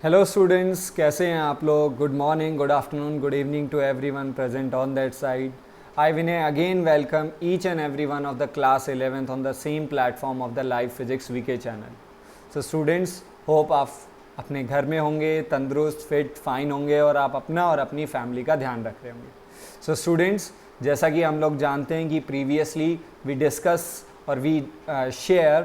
Hello students, कैसे हैं आप लोग? Good morning, good afternoon, good evening to everyone present on that side. I Vinay again welcome each and every one of the class 11th on the same platform of the Live Physics VK channel. So students, hope आप अपने घर में होंगे, तंदुरुस्त, fit, fine होंगे और आप अपना और अपनी फैमिली का ध्यान रख रहे होंगे. So students, जैसा कि हम लोग जानते हैं कि previously we discuss और we share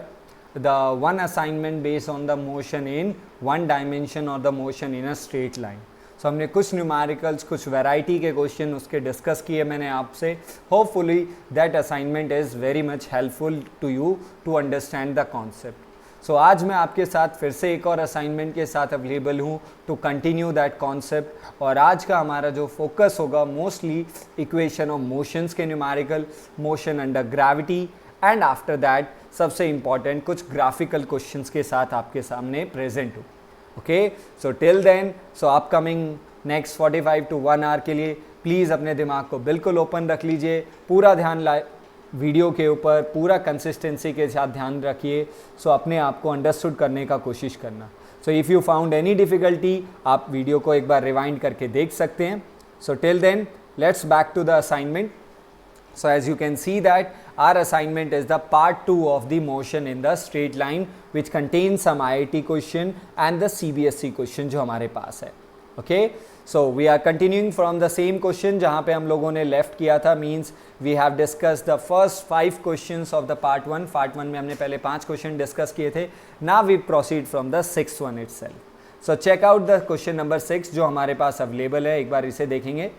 the one assignment based on the motion in one dimension or the motion in a straight line. So हमने कुछ न्यूमेरिकल्स, कुछ वैरायटी के क्वेश्चन उसके डिस्कस किए मैंने आपसे. Hopefully that assignment is very much helpful to you to understand the concept. So आज मैं आपके साथ फिर से एक और असाइनमेंट के साथ अवेलेबल हूँ टू कंटिन्यू दैट कॉन्सेप्ट. और आज का हमारा जो फोकस होगा मोस्टली इक्वेशन ऑफ मोशंस के numerical, motion under gravity and after that सबसे इंपॉर्टेंट कुछ ग्राफिकल क्वेश्चंस के साथ आपके सामने प्रेजेंट हो. Okay, so till then, so upcoming next 45 to 1 hour के लिए प्लीज़ अपने दिमाग को बिल्कुल ओपन रख लीजिए, पूरा ध्यान वीडियो के ऊपर पूरा कंसिस्टेंसी के साथ ध्यान रखिए. सो अपने आप को अंडरस्टूड करने का कोशिश करना. So if you found any difficulty आप वीडियो को एक बार रिवाइंड करके देख सकते हैं. So till then let's back to the assignment. So as you can see that our assignment is the part 2 of the motion in the straight line which contains some IIT question and the CBSE question जो हमारे पास है. Okay, so we are continuing from the same question जहाँ पे हम लोगों ने left किया था. means we have discussed the first 5 questions of the part 1. part 1 में हमने पहले 5 question discuss किए थे. Now we proceed from the 6th one itself. So check out the question number 6 जो हमारे पास available है. एक बार इसे देखेंगे.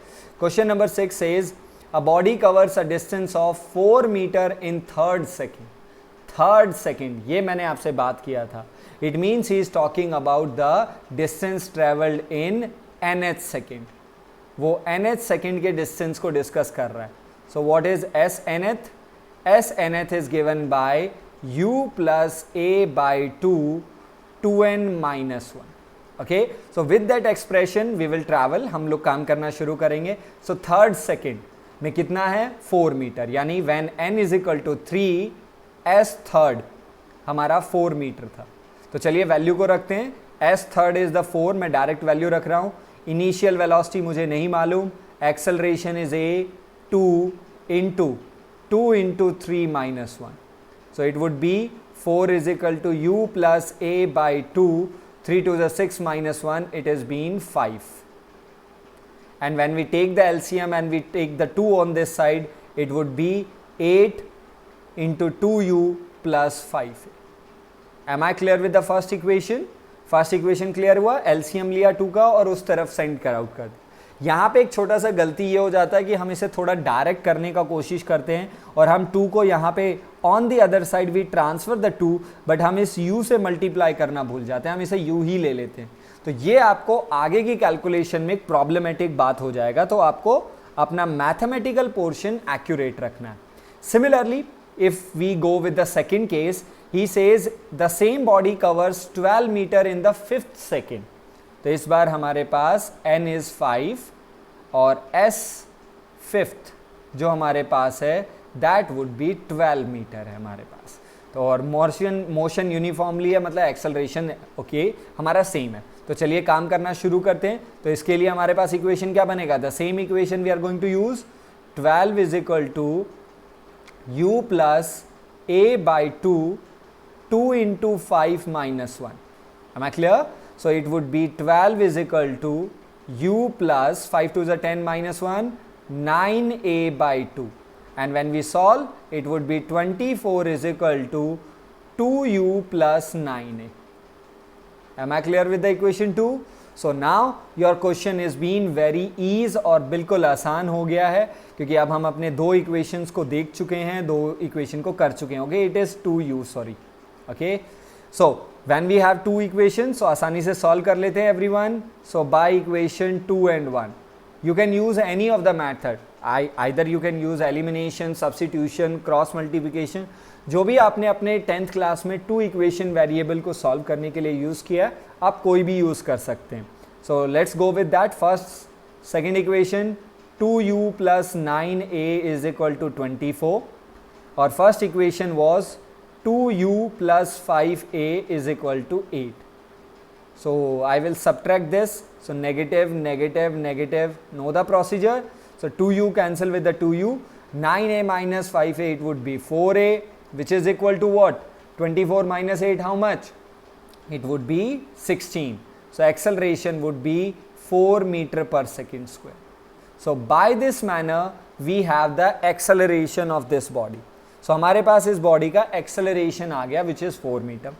Question number 6 says a body covers a distance of 4 meter in third second. Third second, ये मैंने आपसे बात किया था. It means he is talking about the distance traveled in nth second. वो nth second के distance को discuss कर रहा है. So what is s nth? S nth is given by u plus a by 2 2n minus 1. Okay, so with that expression we will travel. हम लोग काम करना शुरू करेंगे. So third second में कितना है? 4 मीटर. यानी when n is equal to 3 s third हमारा 4 मीटर था. तो चलिए वैल्यू को रखते हैं. s third is the 4. मैं डायरेक्ट वैल्यू रख रहा हूँ. इनिशियल वेलोसिटी मुझे नहीं मालूम. Acceleration is a 2 into 3 minus 1. So it would be 4 is equal to u plus a by 2. 3 to the 6 minus 1, it has been 5. And when we take the LCM and we take the 2 on this side, it would be 8 into 2u plus 5. Am I clear with the first equation? First equation clear हुआ. LCM लिया 2 का और उस तरफ send कर out कर दिया. यहाँ पे एक छोटा सा गलती ये हो जाता है कि हम इसे थोड़ा डायरेक्ट करने का कोशिश करते हैं और हम 2 को यहाँ पे on the other side we transfer the 2, but हम इस u से मल्टीप्लाई करना भूल जाते हैं. हम इसे u ही ले लेते हैं. तो ये आपको आगे की कैलकुलेशन में एक प्रॉब्लमेटिक बात हो जाएगा. तो आपको अपना मैथमेटिकल पोर्शन एक्यूरेट रखना है. Similarly if we go with the second case, he says the same body covers 12 metre in the 5th second. तो इस बार हमारे पास n इज 5 और s 5th जो हमारे पास है दैट वुड बी 12 मीटर है हमारे पास. तो और मोशन यूनिफॉर्मली है, मतलब एक्सेलरेशन ओके हमारा सेम है. तो चलिए काम करना शुरू करते हैं. तो इसके लिए हमारे पास इक्वेशन क्या बनेगा? The same equation we are going to use. 12 is equal to u plus a by 2 into 5 minus 1. Am I clear? So it would be 12 is equal to u plus 5 to the 10 minus 1, 9a by 2. And when we solve, it would be 24 is equal to 2u plus 9a. Am I clear with the equation 2? So now your question is being very easy और बिल्कुल आसान हो गया है क्योंकि अब हम अपने 2 इक्वेशंस को देख चुके हैं, 2 इक्वेशन को कर चुके हैं. Okay, it is 2u, sorry. Okay, so when we have 2 equations, so आसानी से solve कर लेते हैं everyone. So by equation 2 and 1, you can use any of the method. Either you can use elimination, substitution, cross multiplication. जो भी आपने अपने 10th class में 2 इक्वेशन वेरिएबल को सॉल्व करने के लिए यूज़ किया, आप कोई भी यूज़ कर सकते हैं. So let's go with that. First second equation 2u plus 9a is equal to 24 और first equation was 2u plus 5a is equal to 8. So I will subtract this. So negative, negative, negative. Know the procedure. So 2u cancel with the 2u. 9a minus 5a, it would be 4a, which is equal to what? 24 minus 8, how much? It would be 16. So acceleration would be 4 meter per second square. So by this manner we have the acceleration of this body. So हमारे पास इस body का acceleration आ गया, which is 4 meter.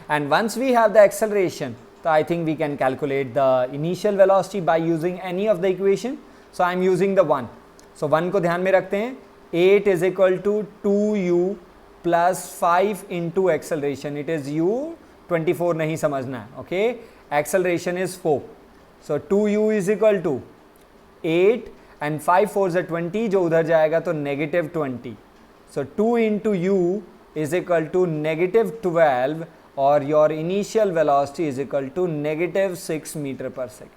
And once we have the acceleration, so I think we can calculate the initial velocity by using any of the equation. So I am using the 1. So 1 को ध्यान में रखते हैं. 8 is equal to 2u plus 5 into acceleration. It is u, 24 नहीं समझना है. Okay. Acceleration is 4. So 2u is equal to 8 and 5 4s are 20. जो उधर जाएगा तो negative 20. So 2 into u is equal to negative 12 or your initial velocity is equal to negative 6 meter per second.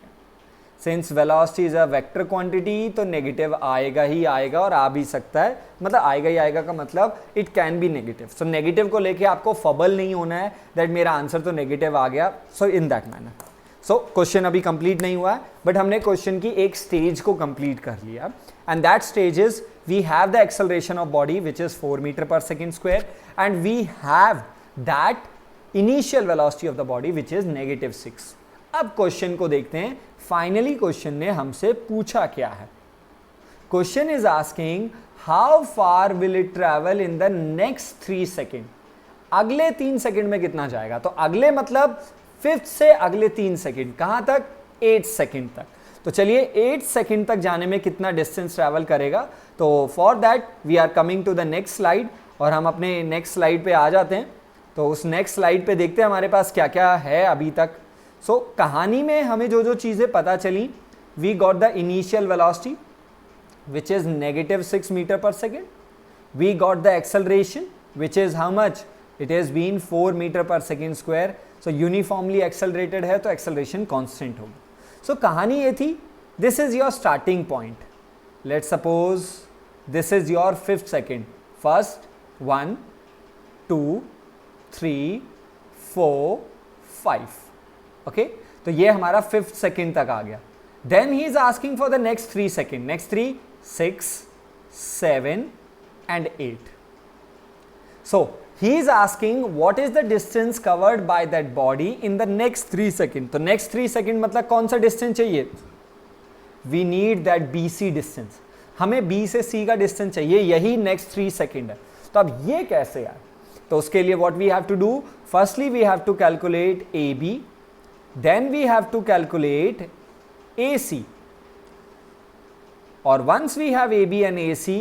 Since velocity is a vector quantity तो negative आएगा ही आएगा और आ भी सकता है. मतलब आएगा ही आएगा का मतलब it can be negative. So negative को लेके आपको फबल नहीं होना है that मेरा आंसर तो negative आ गया. So in that manner. So question अभी कंप्लीट नहीं हुआ है बट हमने क्वेश्चन की एक स्टेज को कंप्लीट कर लिया. And that stage is we have the acceleration of body which is 4 meter per second square and we have that initial velocity of the body which is negative 6. अब question को देखते हैं. Finally question ने हमसे पूछा क्या है. Question is asking how far will it travel in the next 3 second. अगले 3 सेकेंड में कितना जाएगा. तो अगले मतलब 5th से अगले 3 सेकेंड कहां तक. 8 सेकेंड तक. तो चलिए 8 सेकेंड तक जाने में कितना डिस्टेंस ट्रैवल करेगा. तो for that we are coming to the next slide और हम अपने नेक्स्ट स्लाइड पे आ जाते हैं. तो उस नेक्स्ट स्लाइड पे देखते हैं हमारे पास क्या क्या है अभी तक. सो कहानी में हमें जो जो चीज़ें पता चली, we got the initial velocity which is negative 6 meter per second. We got the acceleration which is how much. It has been 4 meter per second square. So uniformly accelerated है तो acceleration constant होगी. So कहानी ये थी. This is your starting point. Let's suppose this is your 5th second. First 1 2 3 4 5. Okay तो ये हमारा 5th second तक आ गया. Then he is asking for the next 3 second. Next 3 6 7 and 8. So he is asking what is the distance covered by that body in the next 3 seconds. तो next 3 seconds मतलब कौन सा डिस्टेंस चाहिए. We need that BC distance. हमें B से C का distance चाहिए. यही next 3 सेकेंड है. तो अब ये कैसे यार. तो उसके लिए what we have to do. Firstly we have to calculate AB. Then we have to calculate AC. और once we have AB and AC,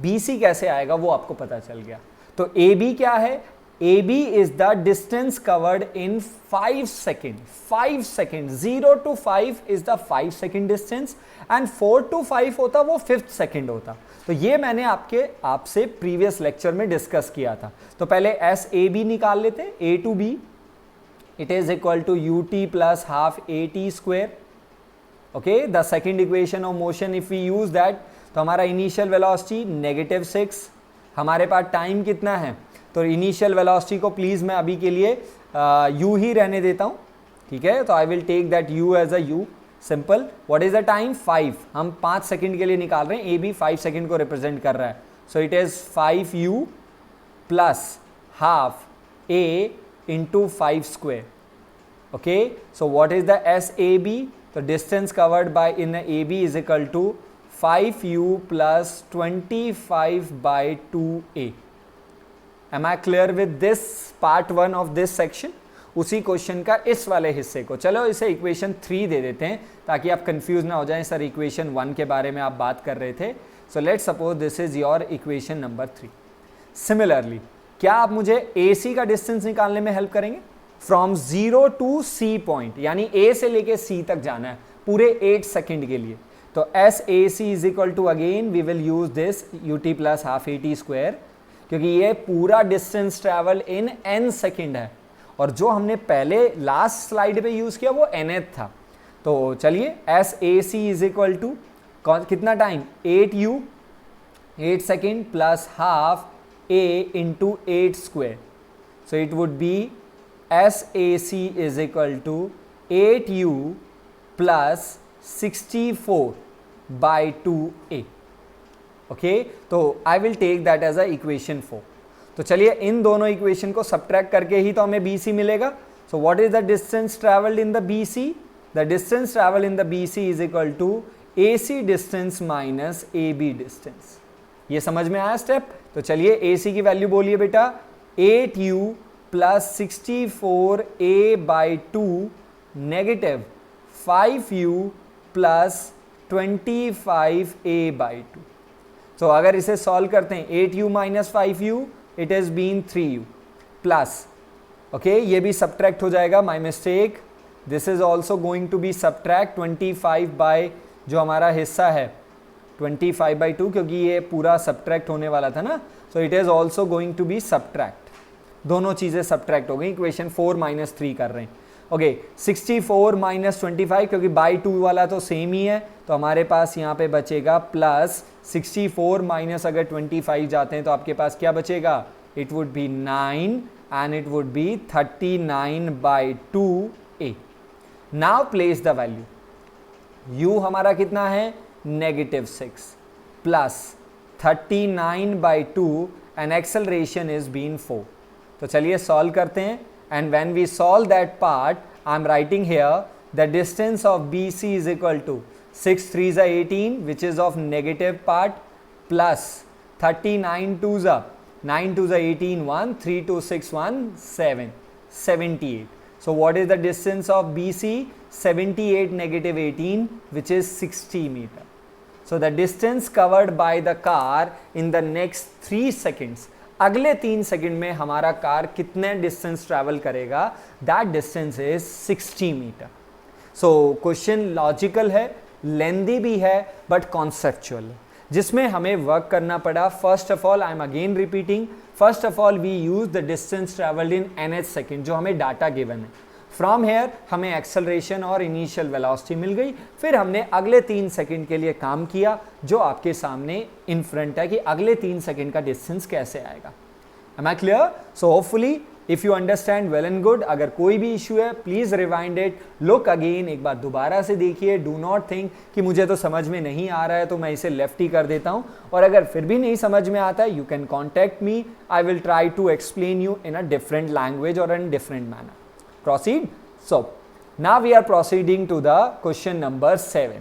BC कैसे आएगा वो आपको पता चल गया. तो AB क्या है. AB is the distance covered in 5 seconds. 5 seconds. 0 to 5 is the 5 second distance and 4 to 5 होता वो 5th second होता. तो ये मैंने आपसे प्रीवियस लेक्चर में डिस्कस किया था. तो पहले SAB निकाल लेते हैं. A to B. It is equal to ut plus half at square. Okay, the second equation of motion if we use that, तो हमारा initial velocity negative 6. हमारे पास टाइम कितना है. तो इनिशियल वेलोसिटी को प्लीज़ मैं अभी के लिए u ही रहने देता हूँ. ठीक है. तो I will take that u as a u. Simple. What is the time. 5. हम 5 सेकेंड के लिए निकाल रहे हैं. AB 5 सेकेंड को रिप्रेजेंट कर रहा है. So it is 5u plus half a into 5 square. Okay, so what is the SAB. The distance covered by in the AB is equal to 5u plus 25 by 2a. Am I clear with this part 1 of this section. उसी question का इस वाले हिस्से को चलो इसे equation 3 दे देते हैं ताकि आप कंफ्यूज ना हो जाएं. सर इक्वेशन 1 के बारे में आप बात कर रहे थे. सो let's suppose this is your equation number 3. Similarly क्या आप मुझे AC का डिस्टेंस निकालने में हेल्प करेंगे. फ्रॉम 0 टू C पॉइंट यानी A से लेके C तक जाना है पूरे 8 सेकेंड के लिए. तो SAC is equal to again we will use this UT plus half AT square क्योंकि ये पूरा distance travel in n second है और जो हमने पहले लास्ट स्लाइड पे यूज किया वो nth था. तो चलिए SAC इज इक्वल टू कितना time 8u 8 second plus half a into 8 square. So it would be SAC is equal to 8u plus 64/2a। Okay, तो I will take that as a equation 4। तो चलिए इन दोनों equation को subtract करके ही तो हमें BC मिलेगा। So what is the distance travelled in the BC? The distance travelled in the BC is equal to AC distance minus AB distance. ये समझ में आया स्टेप? तो चलिए AC की वैल्यू बोलिए बेटा, 8u plus 64a/2 negative 5u plus 25a/2। तो अगर इसे सॉल्व करते हैं, 8u minus 5u, it has been 3u plus, okay, ये भी सब्ट्रैक्ट हो जाएगा, my mistake, this is also going to be subtract 25 by जो हमारा हिस्सा है 25/2, क्योंकि ये पूरा सब्ट्रैक्ट होने वाला था ना, so it is also going to be subtract. दोनों चीजें सब्ट्रैक्ट हो गई, इक्वेशन 4 - 3 कर रहे हैं। ओके, 64 - 25, क्योंकि बाई 2 वाला तो सेम ही है, तो हमारे पास यहाँ पे बचेगा प्लस 64 माइनस अगर 25 जाते हैं तो आपके पास क्या बचेगा? It would be 9 and it would be 39/2a। Now place the value, u हमारा कितना है? -6 plus 39/2 and acceleration is been 4। तो चलिए सॉल्व करते हैं, and when we solve that part, I'm writing here the distance of BC is equal to 6 3s are 18, which is of negative part, plus 39 2s are 9 2s are 18, 1 3 2 6 1 7 78. So what is the distance of BC? 78 negative 18, which is 60 meter. So the distance covered by the car in the next 3 seconds, अगले 3 second में हमारा car कितने distance travel करेगा? That distance is 60 metre. So question logical है, lengthy भी है, but conceptual है, जिसमें हमें वर्क करना पड़ा। First of all, I am again repeating, first of all we use the distance travelled in NH second, जो हमें डाटा गिवन है। फ्रॉम हेयर हमें एक्सेलरेशन और इनिशियल वेलोसिटी मिल गई, फिर हमने अगले 3 सेकंड के लिए काम किया, जो आपके सामने इन फ्रंट है कि अगले 3 सेकंड का डिस्टेंस कैसे आएगा। Am I clear? So hopefully if you understand well and good, अगर कोई भी इशू है please rewind it, look again, एक बार दोबारा से देखिए। डू नॉट थिंक कि मुझे तो समझ में नहीं आ रहा है तो मैं इसे लेफ्ट ही कर देता हूं, और अगर फिर भी नहीं समझ में आता है, you can contact me, I will try to explain you in a different language और in different manner. Proceed. So now we are proceeding to the question number 7.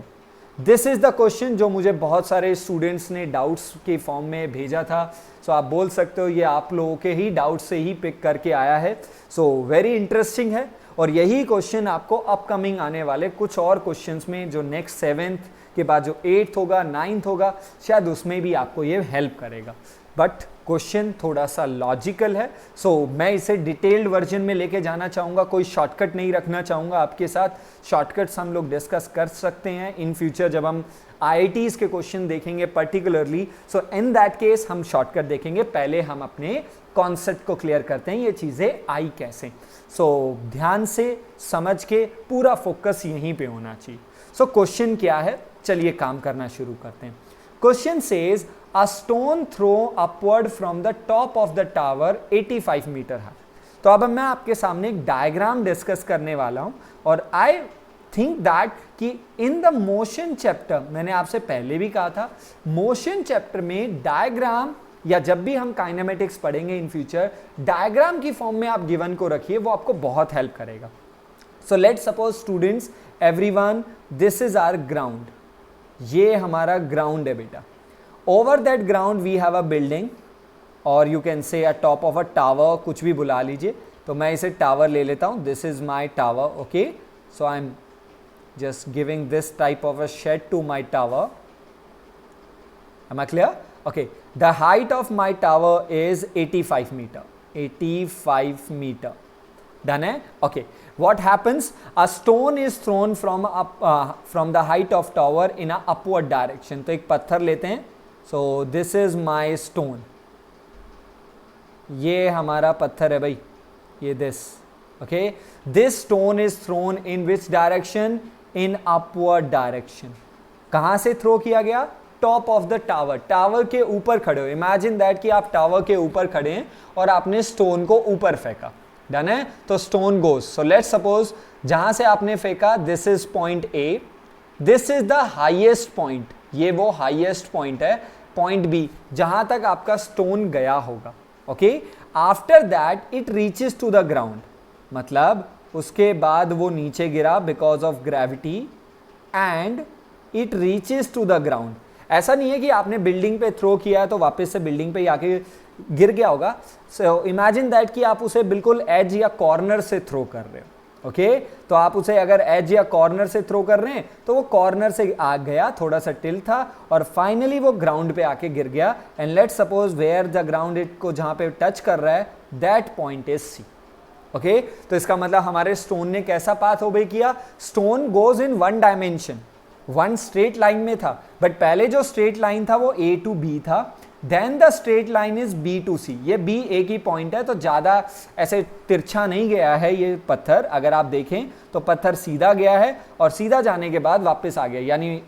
This is the question जो मुझे बहुत सारे students ने doubts के form में भेजा था। सो आप बोल सकते हो ये आप लोगों के ही डाउट से ही पिक करके आया है। सो वेरी इंटरेस्टिंग है, और यही क्वेश्चन आपको अपकमिंग आने वाले कुछ और क्वेश्चंस में, जो नेक्स्ट 7th के बाद जो 8th होगा, 9th होगा, शायद उसमें भी आपको ये हेल्प करेगा। बट क्वेश्चन थोड़ा सा लॉजिकल है, सो मैं इसे डिटेल्ड वर्जन में लेके जाना चाहूँगा, कोई शॉर्टकट नहीं रखना चाहूँगा आपके साथ। शॉर्टकट्स हम लोग डिस्कस कर सकते हैं इन फ्यूचर जब हम IITs के क्वेश्चन देखेंगे particularly. So in that case हम शॉर्टकट देखेंगे, पहले हम अपने कॉन्सेप्ट को क्लियर करते हैं, ये चीज़ें आई कैसे। सो ध्यान से समझ के पूरा फोकस यहीं पे होना चाहिए। सो क्वेश्चन क्या है, चलिए काम करना शुरू करते हैं। Question says a stone throw upward from the top of the tower 85 metre high. तो अब मैं आपके सामने एक डायग्राम डिस्कस करने वाला हूं, और आई थिंक दैट कि इन द मोशन चैप्टर, मैंने आपसे पहले भी कहा था, मोशन चैप्टर में डायग्राम, या जब भी हम काइनेमेटिक्स पढ़ेंगे इन फ्यूचर, डायग्राम की फॉर्म में आप गिवन को रखिए, वो आपको बहुत हेल्प करेगा। So let suppose students, everyone, this is our ground, ये हमारा ग्राउंड है बेटा। Over that ground we have a building, or you can say a top of a tower, कुछ भी बुला लीजिए। तो मैं इसे टावर ले लेता हूँ, this is my tower, okay? So I'm just giving this type of a shed to my tower. Am I clear? Okay. The height of my tower is 85 meter. 85 meter. Done है? Okay. What happens? A stone is thrown from the height of tower in a upward direction. तो एक पत्थर लेते हैं। So this is my stone. ये हमारा पत्थर है भाई, ये this. Okay. This stone is thrown in which direction? In upward direction. कहाँ से थ्रो किया गया? Top of the tower, tower के ऊपर खड़े हो। इमेजिन दैट कि आप टावर के ऊपर खड़े हैं और आपने स्टोन को ऊपर फेंका, डन है। तो stone goes, so let's suppose जहां से आपने फेंका this is point A, this is the highest point, ये वो हाईएस्ट पॉइंट है पॉइंट बी जहां तक आपका स्टोन गया होगा। Okay, after that it reaches to the ground, मतलब उसके बाद वो नीचे गिरा because of gravity and it reaches to the ground. ऐसा नहीं है कि आपने बिल्डिंग पे थ्रो किया है तो वापस से बिल्डिंग पे आके गिर गया होगा। सो इमेजिन दैट कि आप उसे बिल्कुल एज या कॉर्नर से थ्रो कर रहे हो। ओके, तो आप उसे अगर एज या कॉर्नर से थ्रो कर रहे हैं तो वो कॉर्नर से आ गया, थोड़ा सा टिल था और फाइनली वो ग्राउंड पे आके गिर गया। And let's suppose where the ground it को जहां पे टच कर रहा है that point is C. Okay, तो इसका मतलब हमारे स्टोन ने कैसा पाथ ओबे किया, stone goes in one dimension, one straight line में था, बट पहले जो स्ट्रेट लाइन था वो ए टू बी था, then the straight line is B to C. ये बी ए की पॉइंट है तो ज्यादा ऐसे तिरछा नहीं गया है ये पत्थर, अगर आप देखें तो पत्थर सीधा गया है और सीधा जाने के बाद वापस आ गया। यानी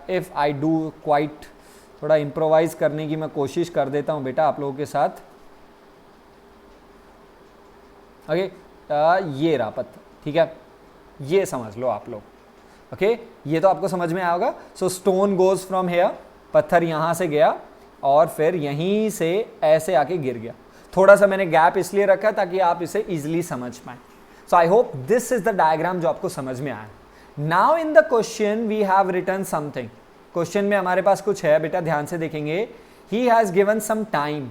इफ आई डू क्वाइट, थोड़ा इम्प्रोवाइज करने की मैं कोशिश कर देता हूं बेटा आप लोगों के साथ। ओके, ये रहा पत्थर, ठीक है, ये समझ लो आप लोग। ओके, ये तो आपको समझ में आया होगा। सो स्टोन गोज फ्रॉम हेयर, पत्थर यहां से गया और फिर यहीं से ऐसे आके गिर गया। थोड़ा सा मैंने गैप इसलिए रखा ताकि आप इसे इजिली समझ पाए। So I hope this is the diagram जो आपको समझ में आया। Now in the question we have written something. Question में हमारे पास कुछ है बेटा, ध्यान से देखेंगे। He has given some time,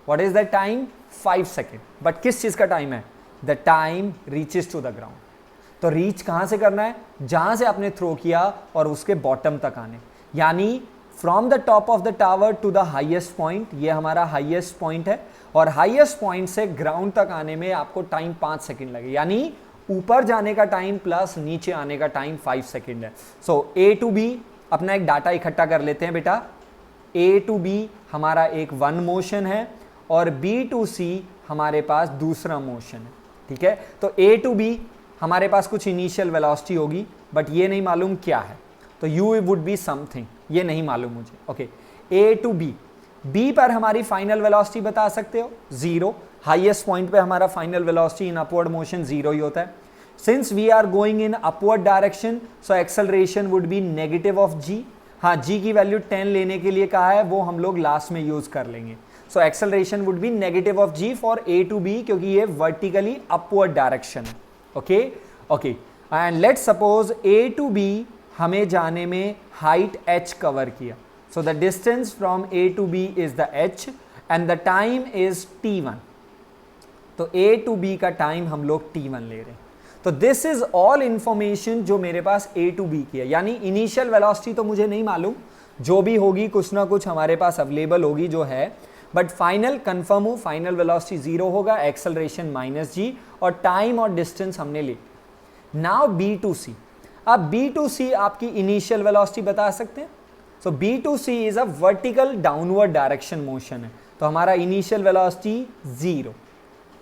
what is the time, 5 second, but किस चीज का टाइम है, the time reaches to the ground. तो रीच कहां से करना है, जहां से आपने थ्रो किया और उसके बॉटम तक आने, यानी from the top of the tower to the highest point, ये हमारा हाईएस्ट पॉइंट है और हाईएस्ट पॉइंट से ग्राउंड तक आने में आपको टाइम 5 सेकेंड लगे, यानी ऊपर जाने का टाइम प्लस नीचे आने का टाइम 5 सेकेंड है। सो ए टू बी अपना एक डाटा इकट्ठा कर लेते हैं बेटा। ए टू बी हमारा एक वन मोशन है और बी टू सी हमारे पास दूसरा मोशन है, ठीक है। तो ए टू बी हमारे पास कुछ इनिशियल वेलोसिटी होगी, बट ये नहीं मालूम क्या है, तो यू वुड बी समथिंग, ये नहीं मालूम मुझे। Okay, A to B, B पर हमारी फाइनल वेलोसिटी बता सकते हो 0, हाईएस्ट पॉइंट पे हमारा final velocity in upward motion 0 ही होता है। Since we are going in upward direction, so acceleration would be negative of G. हाँ, जी की वैल्यू 10 लेने के लिए कहा है, वो हम लोग लास्ट में यूज कर लेंगे। So acceleration would be negative of g for A to B, क्योंकि ये वर्टिकली अपवर्ड डायरेक्शन है। Okay okay, and let's suppose A to B हमें जाने में हाइट h कवर किया, so the distance from A to B is the h and the time is t1। तो A to B का time हम लोग t1 ले रहे हैं। तो दिस इज ऑल इंफॉर्मेशन जो मेरे पास ए टू बी की है, यानी इनिशियल वेलोसिटी तो मुझे नहीं मालूम, जो भी होगी कुछ ना कुछ हमारे पास अवेलेबल होगी जो है, बट फाइनल कंफर्म हो, फाइनल वेलोसिटी 0 होगा, एक्सेलरेशन -g और टाइम और डिस्टेंस हमने ली। नाउ बी टू सी, अब बी टू सी आपकी इनिशियल वेलोसिटी बता सकते हैं। So B to C is a vertical downward direction motion है, तो हमारा इनिशियल वेलोसिटी 0,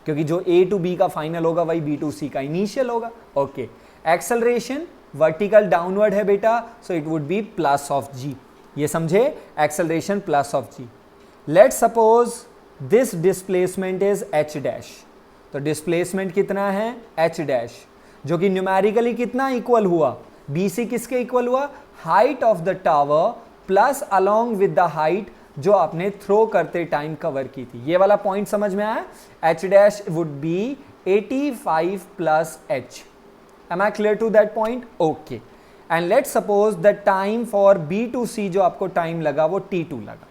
क्योंकि जो ए टू बी का फाइनल होगा वही बी टू सी का इनिशियल होगा। ओके, एक्सेलरेशन वर्टिकल डाउनवर्ड है बेटा, so it would be plus of G, ये समझे, acceleration plus of G. Let's suppose this displacement is h dash, तो डिस्प्लेसमेंट कितना है h डैश, जो कि न्यूमेरिकली कितना इक्वल हुआ, BC किसके इक्वल हुआ, height of the tower plus along with the height जो आपने थ्रो करते टाइम कवर की थी। ये वाला पॉइंट समझ में आया, h dash would be 85 plus h। Am I clear to that point? Okay, and let's suppose the time for B to C जो आपको टाइम लगा वो t2 लगा।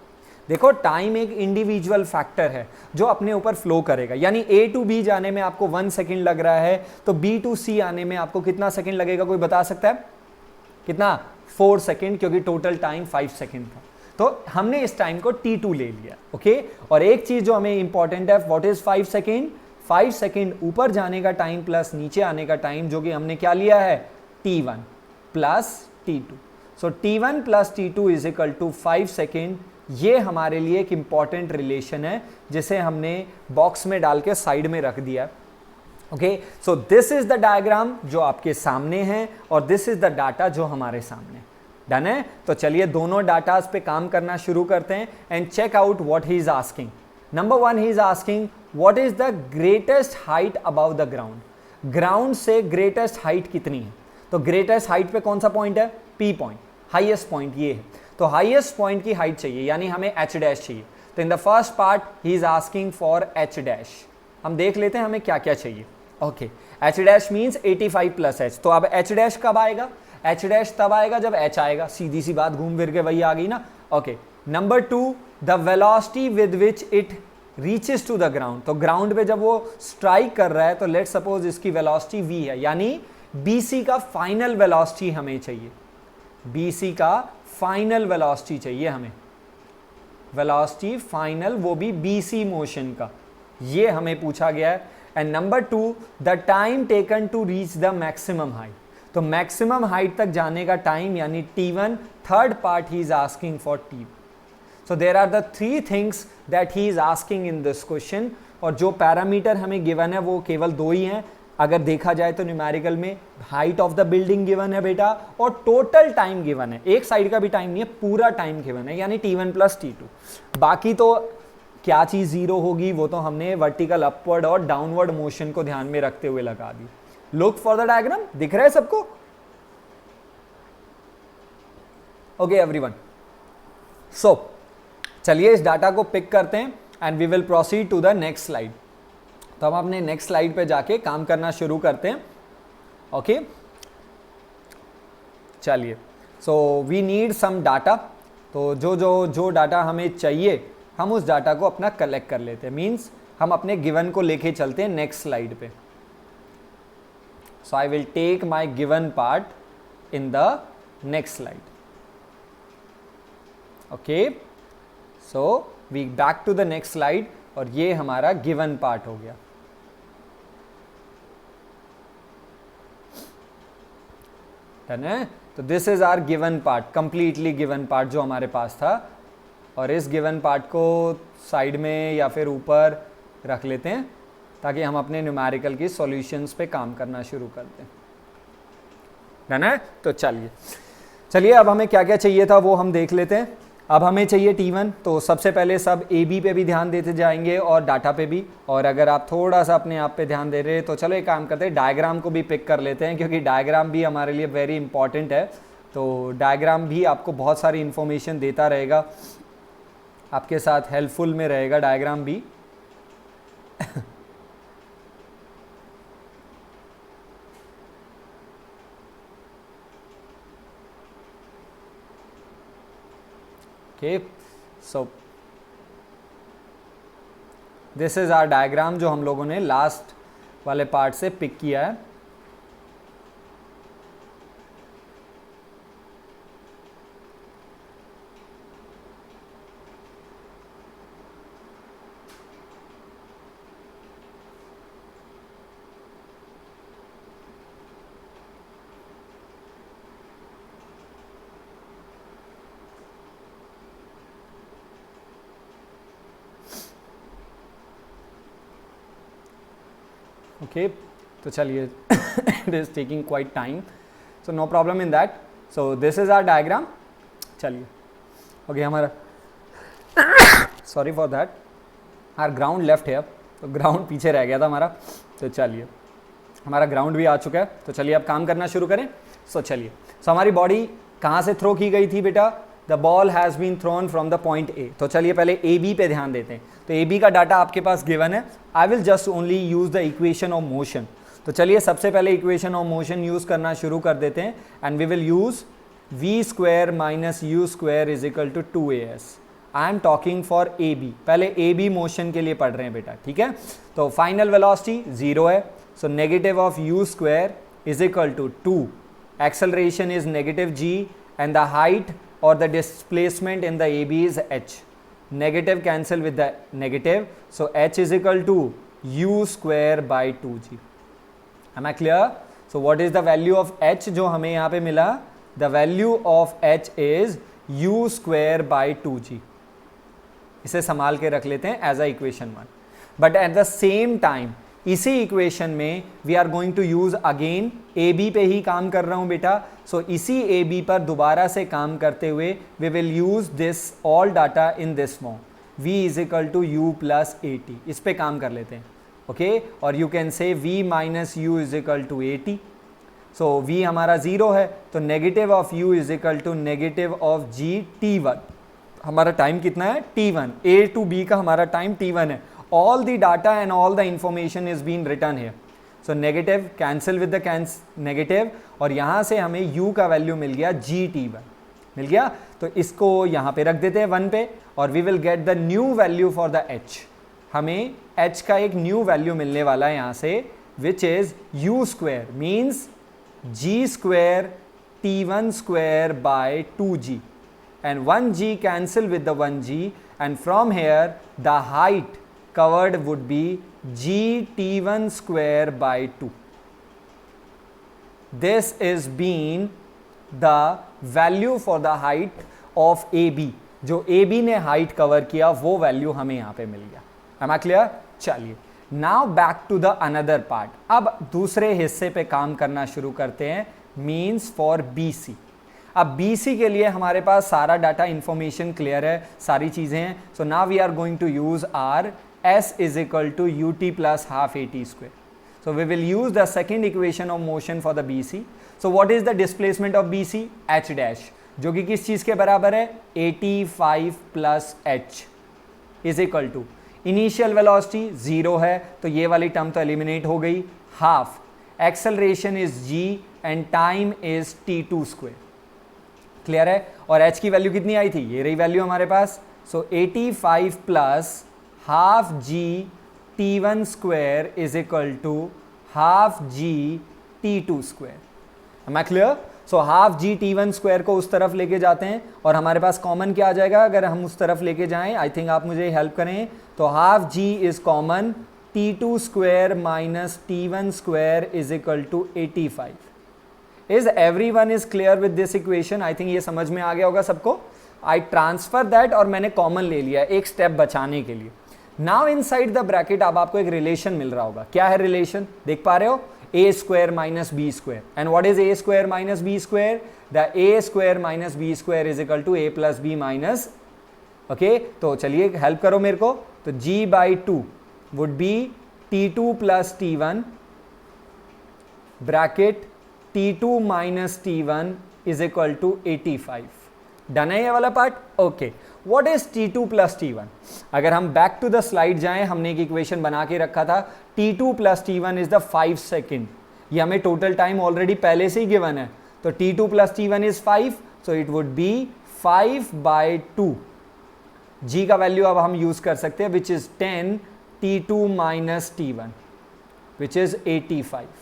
देखो, टाइम एक इंडिविजुअल फैक्टर है जो अपने ऊपर फ्लो करेगा, यानी ए टू बी जाने में आपको 1 सेकेंड लग रहा है, तो बी टू सी आने में आपको कितना सेकेंड लगेगा, कोई बता सकता है कितना? 4 सेकेंड, क्योंकि टोटल टाइम 5 सेकेंड था। तो हमने इस टाइम को t2 ले लिया। ओके, और एक चीज जो हमें इंपॉर्टेंट है, व्हाट इज 5 सेकेंड, 5 सेकेंड ऊपर जाने का टाइम प्लस नीचे आने का टाइम, जो कि हमने क्या लिया है, t1 plus t2। So t1 plus t2 is equal to 5 second. ये हमारे लिए एक इंपॉर्टेंट रिलेशन है जिसे हमने बॉक्स में डाल के साइड में रख दिया। Okay, so this is the diagram जो आपके सामने है और दिस इज द डाटा जो हमारे सामने। डन है? तो चलिए दोनों डाटास पे काम करना शुरू करते हैं and check out what he is asking. Number 1 he is asking what is the greatest height above the ground, ground से ग्रेटेस्ट हाइट कितनी है, तो ग्रेटेस्ट हाइट पे कौन सा पॉइंट है, पी पॉइंट, हाईएस्ट पॉइंट ये है, तो हाईएस्ट पॉइंट की हाइट चाहिए, यानी हमें एच डैश चाहिए। तो in the first part he is asking for H dash, हम देख लेते हैं हमें क्या क्या चाहिए। Okay, H dash means 85 plus H, तो अब एच डैश कब आएगा, एच डैश तब आएगा जब एच आएगा, सीधी सी बात घूम फिर के वही आ गई ना। Okay, number 2 the velocity with which it reaches to the ground, तो ग्राउंड पे जब वो स्ट्राइक कर रहा है तो लेट सपोज इसकी वेलोसिटी v है, यानी BC का फाइनल वेलोसिटी हमें चाहिए, BC का फाइनल वेलोसिटी चाहिए हमें, वेलोसिटी फाइनल वो भी BC मोशन का, ये हमें पूछा गया है। And number 2 the time taken to reach the maximum height, तो मैक्सिमम हाइट तक जाने का टाइम यानी T1, third part he is asking for T। So there are the 3 things that he is asking in this question, और जो parameter हमें given है वो केवल 2 ही हैं। अगर देखा जाए तो न्यूमेरिकल में height of the building given है बेटा, और टोटल टाइम गिवन है, एक साइड का भी टाइम नहीं है, पूरा टाइम गिवन है, यानी T1 प्लस T2। बाकी तो क्या चीज़ जीरो होगी वो तो हमने वर्टिकल अपवर्ड और डाउनवर्ड मोशन को ध्यान में रखते हुए लगा दी। लुक फॉर द डायग्राम, दिख रहा है सबको? ओके एवरीवन, सो चलिए इस डाटा को पिक करते हैं and we will proceed to the next slide. तो हम अपने नेक्स्ट स्लाइड पे जाके काम करना शुरू करते हैं। ओके, चलिए, so we need some data, तो जो डाटा हमें चाहिए हम उस डाटा को अपना कलेक्ट कर लेते हैं, मीन्स हम अपने गिवन को लेके चलते हैं नेक्स्ट स्लाइड पे। So I will take my given part in the next slide. Okay, so we back to the next slide, और ये हमारा गिवन पार्ट हो गया। डन है? तो this is our given part, completely given part जो हमारे पास था, और इस गिवन पार्ट को साइड में या फिर ऊपर रख लेते हैं ताकि हम अपने न्यूमेरिकल की सॉल्यूशंस पे काम करना शुरू कर दें। डन है? तो चलिए अब हमें क्या क्या चाहिए था वो हम देख लेते हैं। अब हमें चाहिए T1, तो सबसे पहले सब AB पे भी ध्यान देते जाएंगे और डाटा पे भी, और अगर आप थोड़ा सा अपने आप पे ध्यान दे रहे हैं तो चलो एक काम करते हैं, डायग्राम को भी पिक कर लेते हैं, क्योंकि डायग्राम भी हमारे लिए वेरी इंपॉर्टेंट है। तो डायग्राम भी आपको बहुत सारी इन्फॉर्मेशन देता रहेगा, आपके साथ हेल्पफुल में रहेगा डायग्राम भी। Okay, so this is our diagram जो हम लोगों ने लास्ट वाले पार्ट से पिक किया है। ओके, तो चलिए it is taking quite time, so no problem in that. So this is our diagram. चलिए, ओके, हमारा sorry for that, our ground left है, तो ग्राउंड पीछे रह गया था हमारा। तो चलिए हमारा ग्राउंड भी आ चुका है, तो चलिए अब काम करना शुरू करें। चलिए, हमारी बॉडी कहाँ से थ्रो की गई थी बेटा? The ball has been thrown from the point A. तो चलिए पहले ए बी पे ध्यान देते हैं। तो ए बी का डाटा आपके पास गिवन है। I will just only use the equation of motion. तो चलिए सबसे पहले इक्वेशन ऑफ मोशन यूज़ करना शुरू कर देते हैं, and we will use v square minus u square is equal to 2as। I am talking for A B, पहले ए बी मोशन के लिए पढ़ रहे हैं बेटा, ठीक है? तो फाइनल वेलोसिटी 0 है, so negative of u square is equal to 2, acceleration is negative g, and the height or the displacement in the AB is h. Negative cancel with the negative, so h is equal to u square by 2g. Am I clear? So what is the value of h जो हमें यहाँ पे मिला? The value of h is u square by 2g. इसे संभाल के रख लेते हैं as a equation 1. But at the same time इसी इक्वेशन में we are going to use again A B पे ही काम कर रहा हूं बेटा. सो इसी ए बी पर दोबारा से काम करते हुए we will use this all data in this form. v is equal to u plus A T. इस पे काम कर लेते हैं, ओके। और you can say v minus u is equal to A T. So v हमारा 0 है, तो negative of u is equal to negative of g t1। हमारा टाइम कितना है? t1। a टू b का हमारा टाइम t1 है। All the data and all the information is been written here. So negative cancel with the negative, और यहाँ से हमें u का वैल्यू मिल गया gt1 मिल गया। तो इसको यहाँ पे रख देते हैं 1 पे, और we will get the new value for the h। हमें h का एक न्यू वैल्यू मिलने वाला है यहाँ से, which is u square means g square t1 square by 2g, and 1g cancel with the 1g, and from here the height covered would be g t1 square by 2. This is been the value for the height of AB। जो AB ने height cover किया वो value हमें यहाँ पे मिल गया। Am I clear? चलिए now back to the another part। अब दूसरे हिस्से पे काम करना शुरू करते हैं, means for BC। अब BC के लिए हमारे पास सारा डाटा इंफॉर्मेशन क्लियर है, सारी चीज़ें हैं। So now we are going to use our S is equal to u T plus half A T square. So we will use the second equation of motion for the BC। So what is the displacement of BC? H dash, जो कि किस चीज़ के बराबर है? 85 plus H is equal to initial velocity 0 है, तो ये वाली टर्म तो एलिमिनेट हो गई, half acceleration is g and time is t2 square. Clear है? और h की वैल्यू कितनी आई थी? ये रही वैल्यू हमारे पास। So 85 plus half g t1 square is equal to half g t2 square. Am I clear? So half g t1 square को उस तरफ लेके जाते हैं, और हमारे पास कॉमन क्या आ जाएगा अगर हम उस तरफ लेके जाएं? आई थिंक आप मुझे हेल्प करें। तो half g is common, t2 square minus t1 square is equal to 85। Is everyone is clear with this equation? I think ये समझ में आ गया होगा सबको। I transfer that और मैंने कॉमन ले लिया एक स्टेप बचाने के लिए। Now inside the bracket अब आपको एक रिलेशन मिल रहा होगा। क्या है रिलेशन? देख पा रहे हो? a square minus B square. And what is a square minus B square? The a square minus B square is equal to a plus B minus, okay. तो चलिए हेल्प करो मेरे को। तो g by 2 would be t2 plus t1 bracket T2 minus T1 is equal to 85। Done है ये वाला part? Okay. What is T2 plus T1? अगर हम बैक टू द स्लाइड जाएं, हमने एक इक्वेशन बना के रखा था, T2 plus T1 is the 5 second. ये हमें टोटल टाइम ऑलरेडी पहले से ही गिवन है। तो T2 plus T1 is 5, so it would B 5 by 2। G का वैल्यू अब हम यूज कर सकते हैं, which is 10 T2 minus T1 which is 85।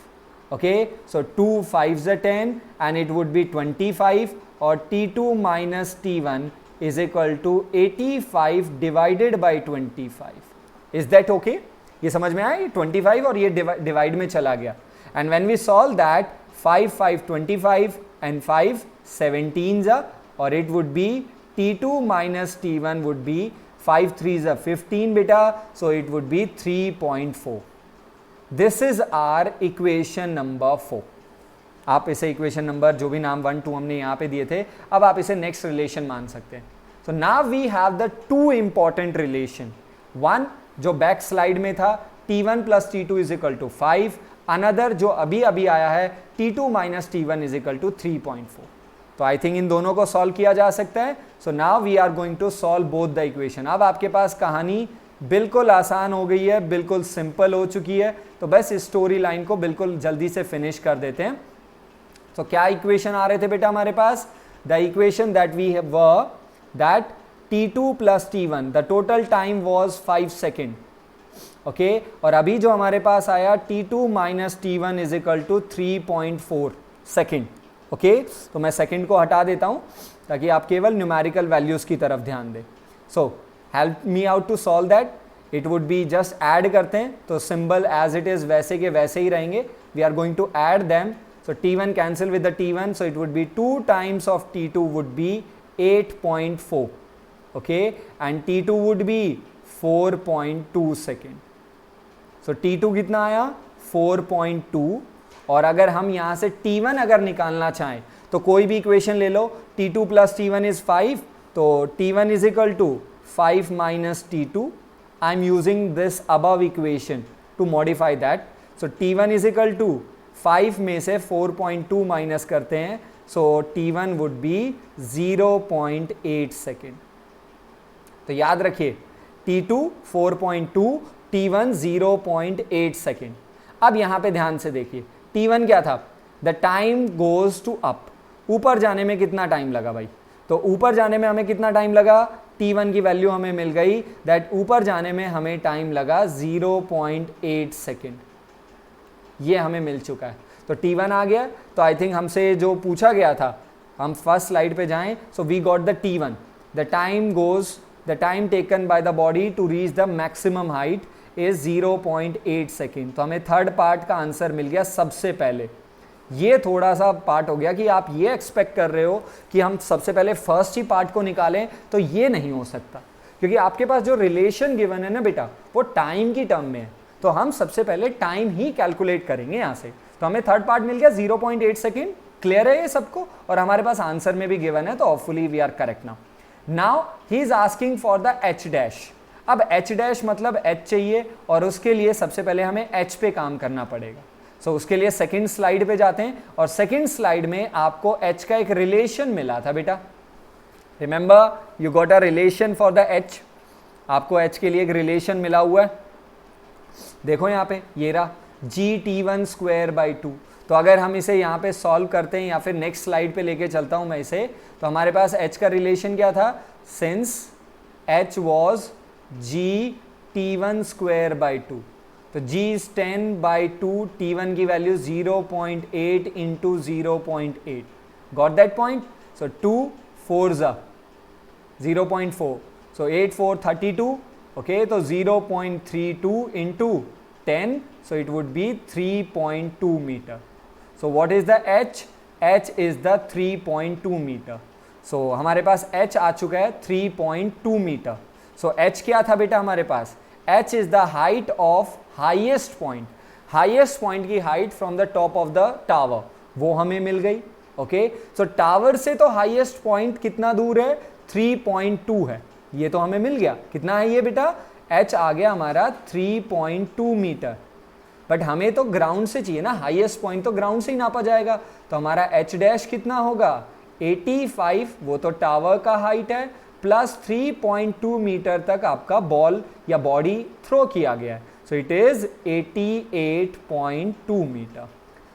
Okay, so 2 5s are 10 and it would be 25, or T2 minus T1 is equal to 85 divided by 25. Is that okay? ये समझ में आया? 25 और ये डिवाइड में चला गया। And when we solve that, 5 5 25 and 5 17s are, or it would be T2 minus T1 would be 5 3s are 15 beta, so it would be 3.4. This is our equation number 4। आप इसे इक्वेशन नंबर जो भी नाम 1 2 हमने यहाँ पे दिए थे, अब आप इसे नेक्स्ट रिलेशन मान सकते हैं। So now we have the two important relation. One जो बैक स्लाइड में था, T1 plus T2 is equal to 5। Another जो अभी अभी आया है, T2 minus T1 is equal to 3.4। तो आई थिंक इन दोनों को सॉल्व किया जा सकता है। So now we are going to solve both the equation. अब आपके पास कहानी बिल्कुल आसान हो गई है, बिल्कुल सिंपल हो चुकी है। तो बस इस स्टोरी लाइन को बिल्कुल जल्दी से फिनिश कर देते हैं। तो क्या इक्वेशन आ रहे थे बेटा हमारे पास? The equation that we have where that T2 plus T1 the total time was 5 second, okay. और अभी जो हमारे पास आया T2 minus T1 is equal to 3.4 second, okay. तो मैं सेकेंड को हटा देता हूं ताकि आप केवल न्यूमेरिकल वैल्यूज की तरफ ध्यान दें। So help me out to solve that. It would be just add करते हैं, तो सिंबल एज इट इज वैसे के वैसे ही रहेंगे। We are going to add them. So T1 cancel with the T1, so it would be 2 times of T2 would be 8.4, okay, and T2 would be 4.2 second. So T2 कितना आया? 4.2। और अगर हम यहाँ से T1 अगर निकालना चाहें तो कोई भी इक्वेशन ले लो। T2 प्लस T1 इज 5, तो T1 is equal to 5 minus T2. I am using this above equation to modify that. So T1 is equal to 5 में से 4.2 माइनस करते हैं, so T1 would be 0.8 second. तो याद रखिए T2 4.2, T1 0.8 second. अब यहाँ पे ध्यान से देखिए T1 क्या था, the time goes to up, ऊपर जाने में कितना टाइम लगा भाई, तो ऊपर जाने में हमें कितना टाइम लगा, T1 की वैल्यू हमें मिल गई, दैट ऊपर जाने में हमें टाइम लगा 0.8 सेकेंड, ये हमें मिल चुका है. तो T1 आ गया. तो आई थिंक हमसे जो पूछा गया था, हम फर्स्ट स्लाइड पे जाएं. So we got the T1, the time taken by the body to reach the maximum height is 0.8 second. तो हमें थर्ड पार्ट का आंसर मिल गया सबसे पहले. ये थोड़ा सा पार्ट हो गया कि आप ये एक्सपेक्ट कर रहे हो कि हम सबसे पहले फर्स्ट ही पार्ट को निकालें, तो ये नहीं हो सकता, क्योंकि आपके पास जो रिलेशन गिवन है ना बेटा, वो टाइम की टर्म में है. तो हम सबसे पहले टाइम ही कैलकुलेट करेंगे यहाँ से. तो हमें थर्ड पार्ट मिल गया 0.8 सेकेंड. क्लियर है ये सबको, और हमारे पास आंसर में भी गिवन है, तो hopefully we are correct now. Now he is asking for the H dash. अब एच डैश मतलब एच चाहिए, और उसके लिए सबसे पहले हमें एच पे काम करना पड़ेगा. सो उसके लिए सेकंड स्लाइड पे जाते हैं, और सेकंड स्लाइड में आपको एच का एक रिलेशन मिला था बेटा. Remember you got a relation for the H. आपको एच के लिए एक रिलेशन मिला हुआ है. देखो यहाँ पे ये रहा GT1 स्क्वायर बाई 2. तो अगर हम इसे यहाँ पे सॉल्व करते हैं, या फिर नेक्स्ट स्लाइड पे लेके चलता हूँ मैं इसे, तो हमारे पास h का रिलेशन क्या था, since h was GT1 square by 2. तो G इज 10 बाई 2, T1 की value 0.8 into 0.8. Got that point. So 2 4 0.4, so 8 4 32. Okay, तो 0.32 into 10, so it would be 3.2 meter. So what is the h? h is the 3.2 meter. So हमारे पास h आ चुका है 3.2 meter. So h क्या था बेटा हमारे पास, h is the height of highest point. highest point की height from the top of the tower, वो हमें मिल गई. ओके, so टावर से तो highest point कितना दूर है, 3.2 है. ये तो हमें मिल गया. कितना है ये बेटा, h आ गया हमारा 3.2 मीटर. बट हमें तो ग्राउंड से चाहिए ना, हाईएस्ट पॉइंट तो ग्राउंड से ही नापा जाएगा. तो हमारा h डैश कितना होगा, 85, वो तो टावर का हाइट है, प्लस 3.2 मीटर तक आपका बॉल या बॉडी थ्रो किया गया है. So it is 88.2 meter.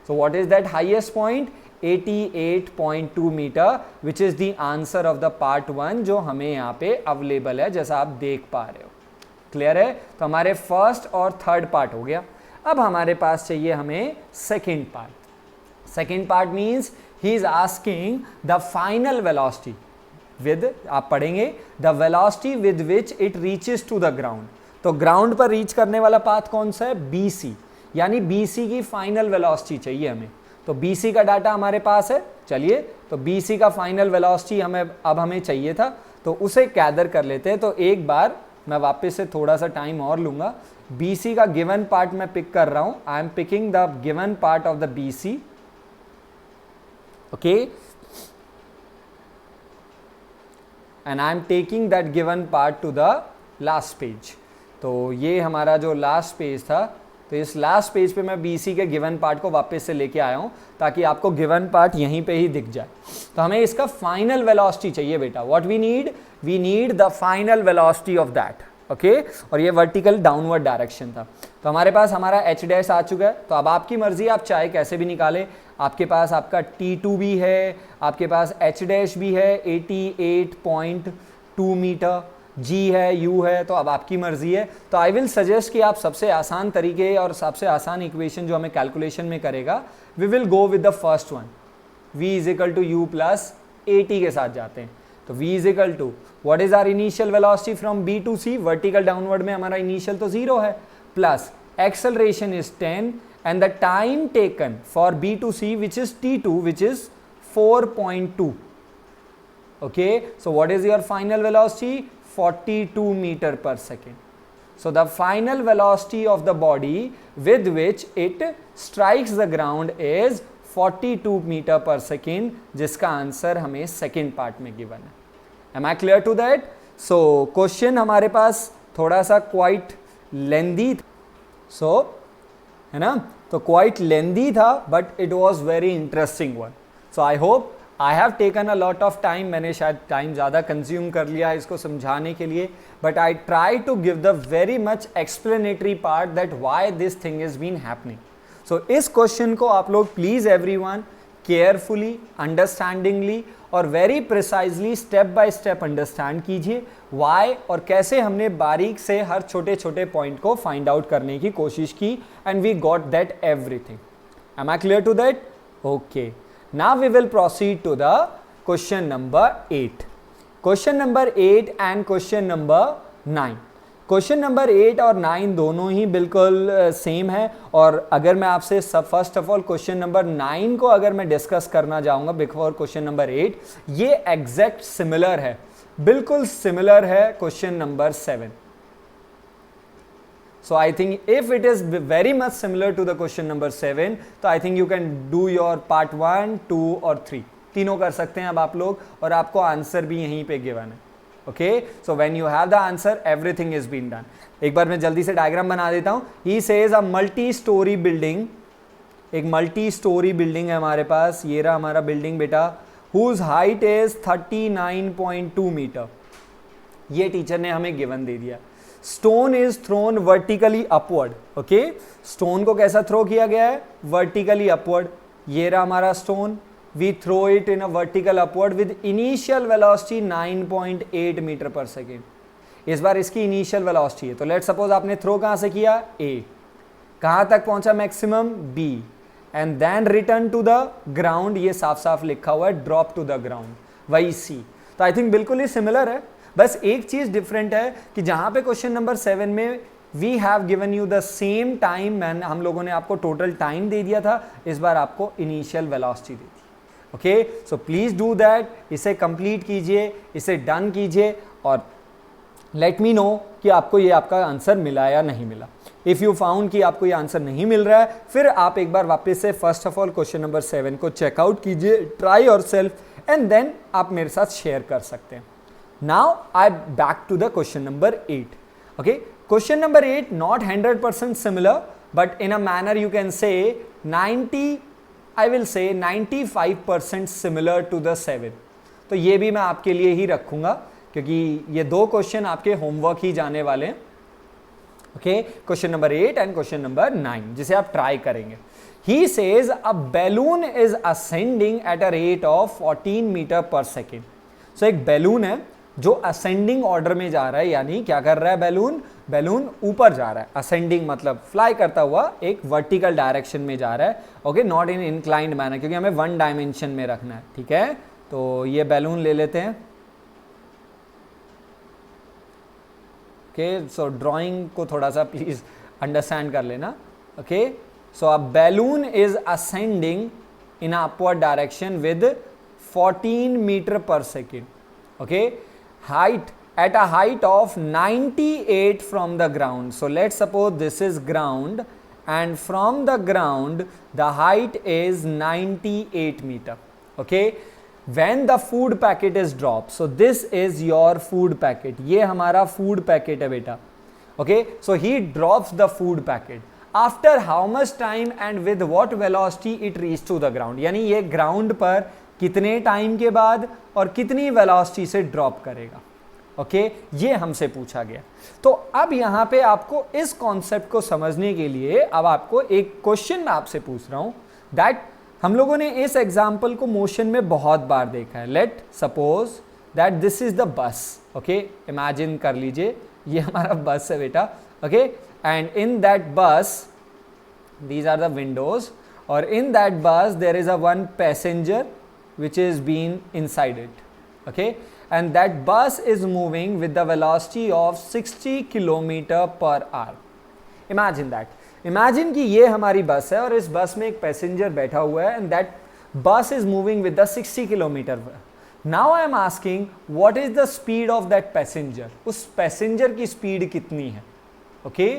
So what is that highest point, 88.2 meter, which is the answer of the part 1 जो हमें यहाँ पे अवेलेबल है, जैसा आप देख पा रहे हो. क्लियर है. तो हमारे फर्स्ट और थर्ड पार्ट हो गया. अब हमारे पास चाहिए हमें second part. Second part means he is asking the final velocity with, आप पढ़ेंगे, the velocity with which it reaches to the ground. तो ग्राउंड पर रीच करने वाला पाथ कौन सा है, BC, यानी BC की फाइनल वेलोसिटी चाहिए हमें. तो BC का डाटा हमारे पास है. चलिए, तो BC का फाइनल वेलोसिटी हमें चाहिए था, तो उसे गैदर कर लेते हैं. तो एक बार मैं वापस से थोड़ा सा टाइम और लूंगा. BC का गिवन पार्ट मैं पिक कर रहा हूं. I am picking the given part of the BC. Okay, and I am taking that given part two the last page. तो ये हमारा जो लास्ट पेज था, तो इस लास्ट पेज पे मैं BC के गिवन पार्ट को वापस से लेके आया हूं, ताकि आपको गिवन पार्ट यहीं पे ही दिख जाए. तो हमें इसका फाइनल वेलोसिटी चाहिए बेटा. What we need the final velocity of that. Okay, और ये वर्टिकल डाउनवर्ड डायरेक्शन था. तो हमारे पास हमारा h डैश आ चुका है. तो अब आपकी मर्जी, आप चाहे कैसे भी निकालें. आपके पास आपका T2 भी है, आपके पास h डैश भी है 88.2 मीटर, G है, U है, तो अब आपकी मर्जी है. तो आई विल सजेस्ट कि आप सबसे आसान तरीके और सबसे आसान इक्वेशन जो हमें कैलकुलेशन में करेगा, we will go with the first one. V is equal to U plus AT के साथ जाते हैं. तो V is equal to, what is our initial velocity from B to C, vertical downward में हमारा इनिशियल तो 0 है, plus acceleration is 10 and the time taken for B to C which is T2 which is 4.2. Okay, so what is your final velocity? 42 meter per second. So the final velocity of the body with which it strikes the ground is 42 meter per second, जिसका answer हमें second part में given है. Am I clear to that? So question हमारे पास थोड़ा सा quite लेंदी, सो है ना, तो क्वाइट लेंदी था but it was very interesting one. So I hope I have taken a lot of time, मैंने शायद टाइम ज़्यादा कंज्यूम कर लिया है इसको समझाने के लिए, but I try to give the very much explanatory part that why this thing is been happening. So इस क्वेश्चन को आप लोग प्लीज़ एवरीवन केयरफुली, अंडरस्टैंडिंगली और very precisely step by step understand कीजिए वाई और कैसे हमने बारीक से हर छोटे छोटे पॉइंट को फाइंड आउट करने की कोशिश की, and we got that everything. Am I clear to that? Okay, now we will proceed to the question number 8. Question number 8 and question number 9. Question number 8 और 9 दोनों ही बिल्कुल सेम है, और अगर मैं आपसे सब first of all question number 9 को अगर मैं डिस्कस करना चाहूँगा बिफोर क्वेश्चन नंबर 8, ये एग्जैक्ट सिमिलर है, बिल्कुल सिमिलर है question number 7. So I think if it is very much similar to the question number 7, तो I think you can do your part 1, 2 और 3 तीनों कर सकते हैं अब आप लोग, और आपको आंसर भी यहीं पे गिवन है. Okay, so when you have the answer everything is been done. एक बार मैं जल्दी से डायग्राम बना देता हूँ. He says a multi storey building, एक मल्टी स्टोरी बिल्डिंग है हमारे पास, ये रहा हमारा बिल्डिंग बेटा, हुज हाइट इज 39.2 मीटर. ये टीचर ने हमें गिवन दे दिया. Stone is thrown vertically upward. Okay, stone को कैसा थ्रो किया गया है? Vertically upward. ये रहा हमारा stone, we throw it in a vertical upward with initial velocity 9.8 meter per second. इस बार इसकी इनिशियल वेलोसिटी है, तो लेट सपोज आपने थ्रो कहां से किया? ए. कहां तक पहुंचा maximum? B. And then return to the ground. ये साफ साफ लिखा हुआ है ड्रॉप टू द ग्राउंड, वही सी. तो आई थिंक बिल्कुल ही सिमिलर है, बस एक चीज डिफरेंट है कि जहां पे क्वेश्चन नंबर 7 में we have given you the same time, हम लोगों ने आपको टोटल टाइम दे दिया था, इस बार आपको initial velocity they the. Okay, so please do that, इसे कंप्लीट कीजिए, इसे डन कीजिए और लेट मी नो कि आपको ये आपका आंसर मिला या नहीं मिला. इफ यू फाउंड कि आपको ये आंसर नहीं मिल रहा है, फिर आप एक बार वापस से first of all question number 7 को चेकआउट कीजिए, ट्राई योरसेल्फ, एंड देन आप मेरे साथ शेयर कर सकते हैं. Now I back to the question number 8. Okay, question number 8 not 100% similar, but in a manner you can say 95% similar to the 7. तो ये भी मैं आपके लिए ही रखूंगा क्योंकि ये दो क्वेश्चन आपके होमवर्क ही जाने वाले हैं. Okay, question number 8 and question number 9 जिसे आप ट्राई करेंगे. He says a balloon is ascending at a rate of 14 metre per second. सो एक बैलून है जो असेंडिंग ऑर्डर में जा रहा है, यानी क्या कर रहा है बैलून? बैलून ऊपर जा रहा है. असेंडिंग मतलब फ्लाई करता हुआ एक वर्टिकल डायरेक्शन में जा रहा है. Okay, not in inclined manner, क्योंकि हमें वन डायमेंशन में रखना है. ठीक है, तो ये बैलून ले लेते हैं. ओके, सो ड्राइंग को थोड़ा सा प्लीज अंडरस्टैंड कर लेना. Okay, so a balloon is ascending in upward direction with 14 metre per second. Okay, height at a height of 98 from the ground. So let's suppose this is ground, and from the ground the height is 98 meter. Okay, when the food packet is dropped, so this is your food packet, ये हमारा food packet है बेटा. Okay, so he drops the food packet. After how much time and with what velocity it reaches to the ground? यानी ये ground पर कितने time के बाद और कितनी वेलोसिटी से ड्रॉप करेगा. ओके, ये हमसे पूछा गया. तो अब यहां पे आपको इस कॉन्सेप्ट को समझने के लिए अब आपको एक क्वेश्चन मैं आपसे पूछ रहा हूं दैट हम लोगों ने इस एग्जांपल को मोशन में बहुत बार देखा है. Let suppose that this is the bus. Okay, imagine कर लीजिए ये हमारा बस है बेटा. Okay, and in that bus these are the windows, और in that bus there is a one passenger which is being inside it. Okay, and that bus is moving with the velocity of 60 kilometer per hour. Imagine that. Imagine कि ये हमारी बस है और इस बस में एक पैसेंजर बैठा हुआ है, and that bus is moving with the 60 kilometer. Now I am asking what is the speed of that passenger? उस पैसेंजर की स्पीड कितनी है? Okay,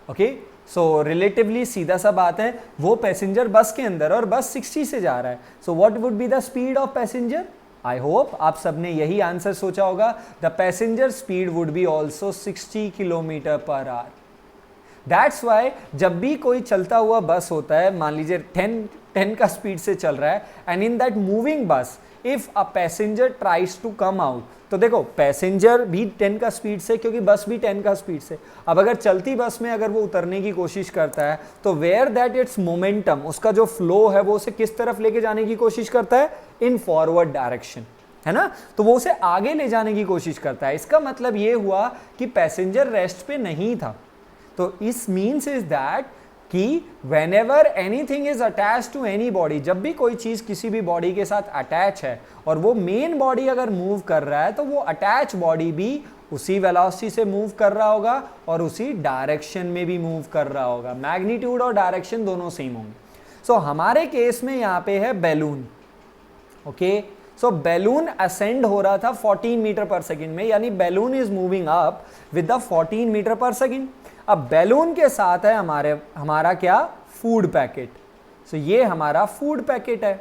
okay. सो रिलेटिवली सीधा सा बात है, वो पैसेंजर बस के अंदर और बस 60 से जा रहा है. So what would be the speed of passenger? I hope आप सबने यही आंसर सोचा होगा। The passenger speed would be also 60 kilometre per hour. That's why जब भी कोई चलता हुआ बस होता है, मान लीजिए 10 का स्पीड से चल रहा है, and in that moving bus if a passenger tries to come out, तो देखो पैसेंजर भी 10 का स्पीड से, क्योंकि बस भी 10 का स्पीड से। अब अगर चलती बस में अगर वो उतरने की कोशिश करता है, तो वेयर दैट इट्स मोमेंटम, उसका जो फ्लो है वो उसे किस तरफ लेके जाने की कोशिश करता है, इन फॉरवर्ड डायरेक्शन, है ना। तो वो उसे आगे ले जाने की कोशिश करता है। इसका मतलब ये हुआ कि पैसेंजर रेस्ट पे नहीं था। तो इस मीन्स इज दैट कि whenever anything is attached to any body, जब भी कोई चीज किसी भी बॉडी के साथ अटैच है और वो मेन बॉडी अगर मूव कर रहा है, तो वो अटैच बॉडी भी उसी वेलोसिटी से मूव कर रहा होगा और उसी डायरेक्शन में भी मूव कर रहा होगा। मैग्नीट्यूड और डायरेक्शन दोनों सेम होंगे। सो हमारे केस में यहाँ पे है balloon. Okay, so balloon ascend हो रहा था 14 मीटर पर सेकेंड में, यानी balloon is moving up with the 14 metre per second. अब बैलून के साथ है हमारा क्या, फूड पैकेट। सो ये हमारा फूड पैकेट है।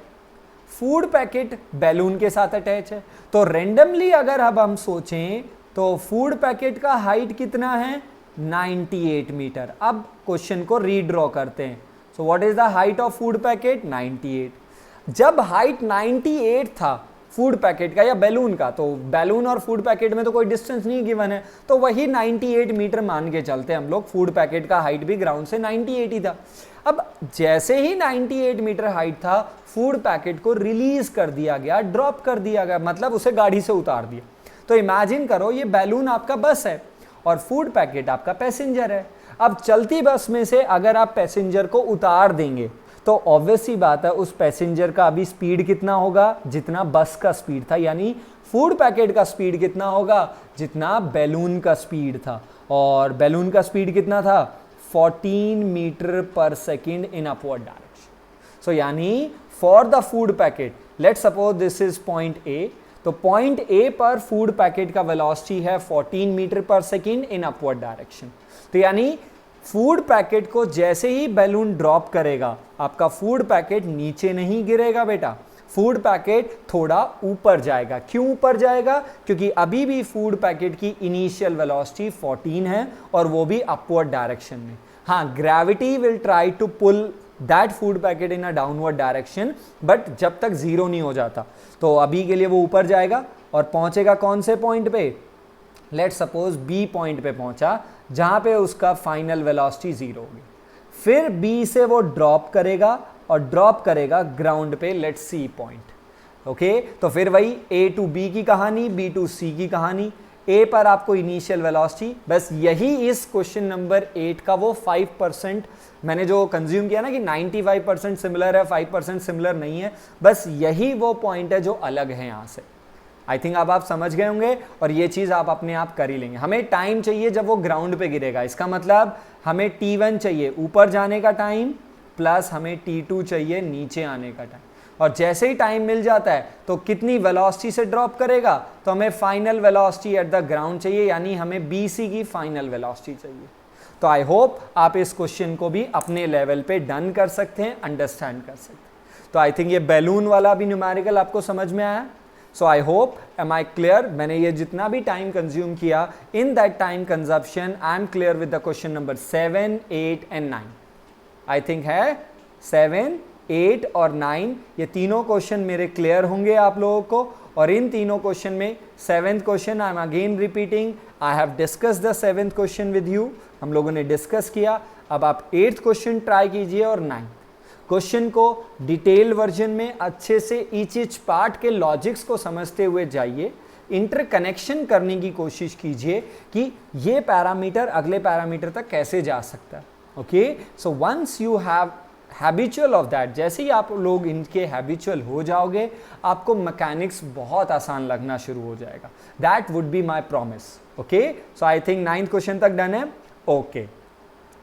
फूड पैकेट बैलून के साथ अटैच है। तो रेंडमली अगर अब हम सोचें तो फूड पैकेट का हाइट कितना है, 98 मीटर। अब क्वेश्चन को रीड्रॉ करते हैं। सो what is the height of food packet, 98। जब हाइट 98 था फूड पैकेट का या बैलून का, तो बैलून और फूड पैकेट में तो कोई डिस्टेंस नहीं गिवन है, तो वही 98 मीटर मान के चलते हम लोग। फूड पैकेट का हाइट भी ग्राउंड से 98 ही था। अब जैसे ही 98 मीटर हाइट था, फूड पैकेट को रिलीज कर दिया गया, ड्रॉप कर दिया गया, मतलब उसे गाड़ी से उतार दिया। तो इमेजिन करो ये बैलून आपका बस है और फूड पैकेट आपका पैसेंजर है। अब चलती बस में से अगर आप पैसेंजर को उतार देंगे, तो ऑब्वियस सी बात है उस पैसेंजर का अभी स्पीड कितना होगा, जितना बस का स्पीड था, यानी फूड पैकेट का स्पीड कितना होगा, जितना बैलून का स्पीड था। और बैलून का स्पीड कितना था, 14 metre per second in upward direction. सो यानी for the food packet, let's suppose this is point A, तो पॉइंट ए पर फूड पैकेट का वेलोसिटी है 14 metre per second in upward direction. तो यानी फूड पैकेट को जैसे ही बैलून ड्रॉप करेगा, आपका फूड पैकेट नीचे नहीं गिरेगा बेटा, फूड पैकेट थोड़ा ऊपर जाएगा। क्यों ऊपर जाएगा, क्योंकि अभी भी फूड पैकेट की इनिशियल वेलोसिटी 14 है और वो भी अपवर्ड डायरेक्शन में। हाँ, gravity will try to pull that food packet in a downward direction, but जब तक जीरो नहीं हो जाता, तो अभी के लिए वो ऊपर जाएगा और पहुंचेगा कौन से पॉइंट पे, लेट्स सपोज बी पॉइंट पे पहुंचा, जहां पे उसका फाइनल वेलोसिटी जीरो होगी। फिर बी से वो ड्रॉप करेगा और ड्रॉप करेगा ग्राउंड पे, लेट्स सी पॉइंट। ओके, तो फिर वही ए टू बी की कहानी, बी टू सी की कहानी। ए पर आपको इनिशियल वेलोसिटी, बस यही इस क्वेश्चन नंबर 8 का वो 5% मैंने जो कंज्यूम किया ना कि 95% सिमिलर है, 5% सिमिलर नहीं है, बस यही वो पॉइंट है जो अलग है यहाँ से। आई थिंक अब आप समझ गए होंगे और ये चीज़ आप अपने आप कर ही लेंगे। हमें टाइम चाहिए जब वो ग्राउंड पे गिरेगा, इसका मतलब हमें T1 चाहिए ऊपर जाने का टाइम, प्लस हमें T2 चाहिए नीचे आने का टाइम। और जैसे ही टाइम मिल जाता है तो कितनी वेलोसिटी से ड्रॉप करेगा, तो हमें final velocity at the ground चाहिए, यानी हमें BC की फाइनल वेलोसिटी चाहिए। तो आई होप आप इस क्वेश्चन को भी अपने लेवल पे डन कर सकते हैं, अंडरस्टैंड कर सकते हैं। तो आई थिंक ये बैलून वाला भी न्यूमेरिकल आपको समझ में आया। So I hope, am I clear, मैंने ये जितना भी टाइम कंज्यूम किया, in that time consumption I am clear with the question number 7, 8 and 9। I think है 7, 8 और 9 ये तीनों क्वेश्चन मेरे क्लियर होंगे आप लोगों को। और इन तीनों क्वेश्चन में 7th question I am again repeating, I have discuss the 7th question with you, हम लोगों ने डिस्कस किया। अब आप 8th क्वेश्चन ट्राई कीजिए और 9th क्वेश्चन को डिटेल वर्जन में अच्छे से ईच पार्ट के लॉजिक्स को समझते हुए जाइए, इंटरकनेक्शन करने की कोशिश कीजिए कि ये पैरामीटर अगले पैरामीटर तक कैसे जा सकता है। Okay, so once you have habitual of that, जैसे ही आप लोग इनके हैबिचुअल हो जाओगे, आपको मैकेनिक्स बहुत आसान लगना शुरू हो जाएगा। That would be my promise. Okay, so I think 9th question तक डन है। Okay,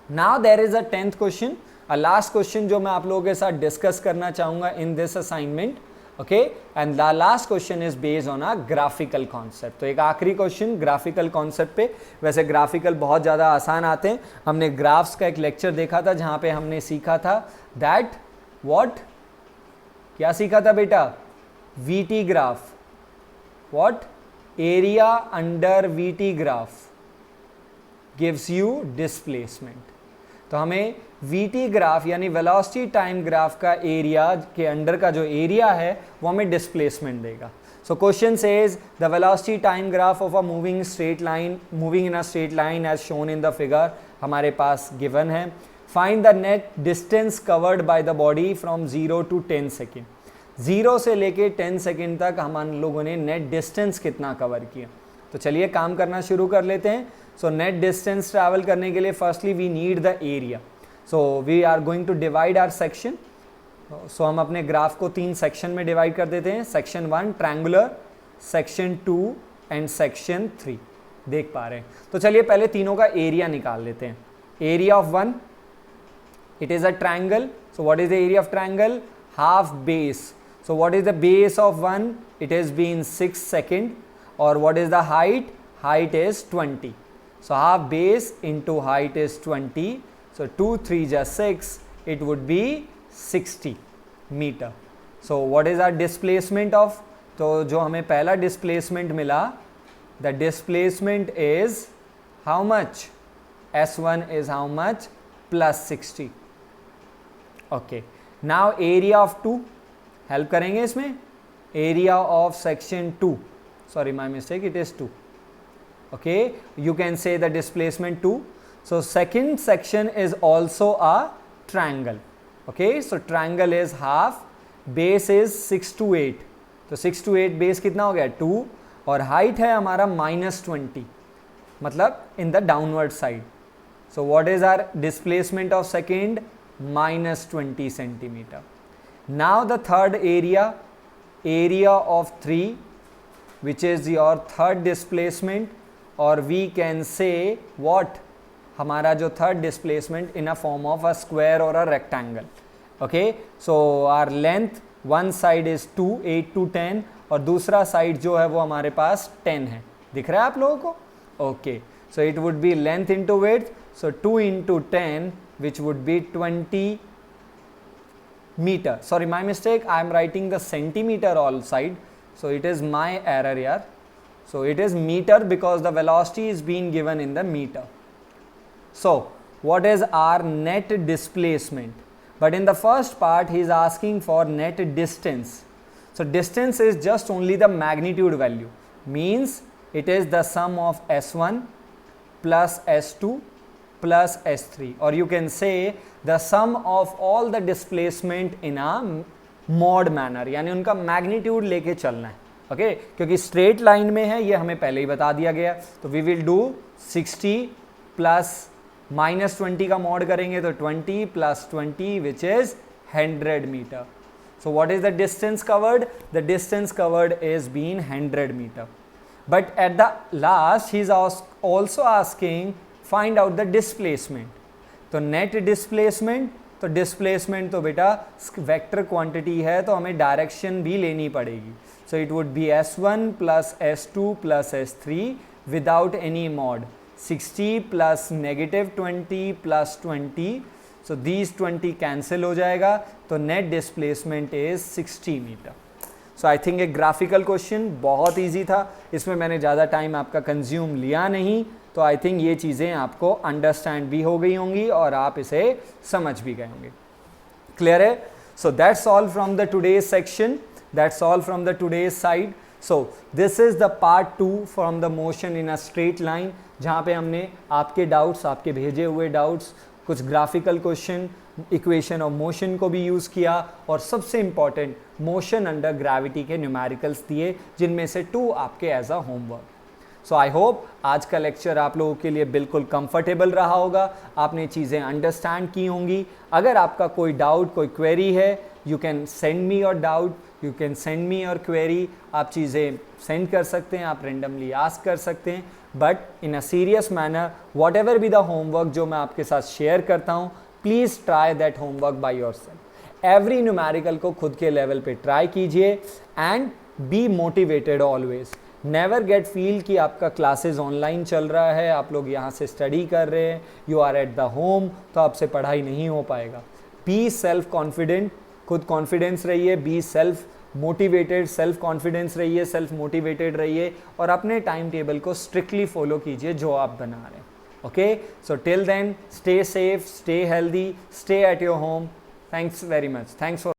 now there is a 10th question, last question जो मैं आप लोगों के साथ डिस्कस करना चाहूंगा in this assignment. Okay, and the last question is based on a graphical concept. तो एक आखिरी क्वेश्चन ग्राफिकल कॉन्सेप्ट पे। वैसे ग्राफिकल बहुत ज़्यादा आसान आते हैं, हमने ग्राफ्स का एक लेक्चर देखा था जहाँ पे हमने सीखा था दैट व्हाट, क्या सीखा था बेटा, VT graph, what? Area under VT graph gives you displacement. तो हमें VT ग्राफ यानी वेलोसिटी टाइम ग्राफ का एरिया के अंडर का जो एरिया है वो हमें डिस्प्लेसमेंट देगा. So question says the velocity time graph of a moving in a straight line as shown in the figure हमारे पास गिवन है. Find the net distance covered by the body from 0 to 10 second. 0 से लेके 10 second तक हम लोगों ने net distance कितना कवर किया. तो चलिए काम करना शुरू कर लेते हैं. सो नेट डिस्टेंस ट्रैवल करने के लिए firstly we need the area. So we are going to divide our section. So हम अपने ग्राफ को 3 सेक्शन में डिवाइड कर देते हैं. Section 1 triangular, section 2 and section 3. देख पा रहे हैं. तो चलिए पहले तीनों का एरिया निकाल लेते हैं. Area of 1, it is a triangle. So what is the area of triangle? Half base. So what is the base of 1? It has been 6 second. Or what is the height? Height is 20. So half base into height is 20. So 2 3 just 6. It would be 60 meter. So what is our displacement of? तो जो हमें पहला displacement मिला, the displacement is how much? S1 is how much? Plus 60. Okay. Now area of 2 help करेंगे इसमें. Area of section 2, sorry my mistake, it is 2. Okay, you can से the displacement 2. So second section is also a triangle. Okay, so triangle is half, base is 6 to 8. तो 6 to 8 base कितना हो गया? 2. और height है हमारा -20, मतलब in the downward side. So what is our displacement of second? -20 centimeter. Now the third area of 3, which is your third displacement, or we can say what? हमारा जो third displacement in a form of a square or a rectangle. Okay, so our length one side is 2, 8 to 10, और दूसरा side जो है वो हमारे पास 10 है. दिख रहा है आप लोगों को? Okay, so it would be length into width. So 2 into 10, which would be 20 meter. Sorry, my mistake. I am writing the centimeter all side. So it is my error here. So it is meter because the velocity is being given in the meter. So what is our net displacement? But in the first part, he is asking for net distance. So distance is just only the magnitude value. Means it is the sum of S1 plus S2 plus S3, or you can say the sum of all the displacement in a mod manner, यानी उनका magnitude लेके चलना है. Okay, क्योंकि straight line में है ये हमें पहले ही बता दिया गया. तो वी विल डू 60 प्लस -20 का मॉड करेंगे तो 20 plus 20 which is 100 metre. So what is the distance covered? The distance covered is been 100 metre. But at the last he is also asking find out the displacement. तो net displacement, तो displacement तो बेटा vector quantity है तो हमें direction भी लेनी पड़ेगी. So it would be S1 plus S2 plus S3 without any mod. 60 plus -20 plus 20. So these 20 cancel हो जाएगा. तो net displacement is 60 metre. So I think एक ग्राफिकल क्वेश्चन बहुत ईजी था. इसमें मैंने ज़्यादा टाइम आपका कंज्यूम लिया नहीं. तो आई थिंक ये चीज़ें आपको अंडरस्टैंड भी हो गई होंगी और आप इसे समझ भी गए होंगे. क्लियर है? So that's all from the today's section. That's all from the today's side. So this is the part 2 from the motion in a straight line, जहाँ पे हमने आपके डाउट्स, आपके भेजे हुए डाउट्स, कुछ graphical question, equation of motion को भी यूज़ किया और सबसे इंपॉर्टेंट मोशन अंडर ग्रेविटी के न्यूमेरिकल्स दिए, जिनमें से 2 आपके as a homework. So I hope आज का लेक्चर आप लोगों के लिए बिल्कुल कंफर्टेबल रहा होगा. आपने चीज़ें अंडरस्टैंड की होंगी. अगर आपका कोई डाउट, कोई क्वेरी है, you can send me your doubt, you can send me your query. आप चीज़ें सेंड कर सकते हैं, आप रेंडमली आस्क कर सकते हैं, but in a serious manner what ever be the homework जो मैं आपके साथ शेयर करता हूँ, please try that homework by yourself. Every numerical को खुद के लेवल पे ट्राई कीजिए and be motivated always. Never get feel कि आपका क्लासेस ऑनलाइन चल रहा है, आप लोग यहाँ से स्टडी कर रहे हैं, you are at the home, तो आपसे पढ़ाई नहीं हो पाएगा. बी सेल्फ कॉन्फिडेंट, खुद कॉन्फिडेंस रहिए, be self motivated, self confidence रहिए, सेल्फ मोटिवेटेड रहिए और अपने टाइम टेबल को स्ट्रिक्टली फॉलो कीजिए जो आप बना रहे हैं. Okay, so till then stay safe, stay healthy, stay at your home. Thanks very much. Thanks for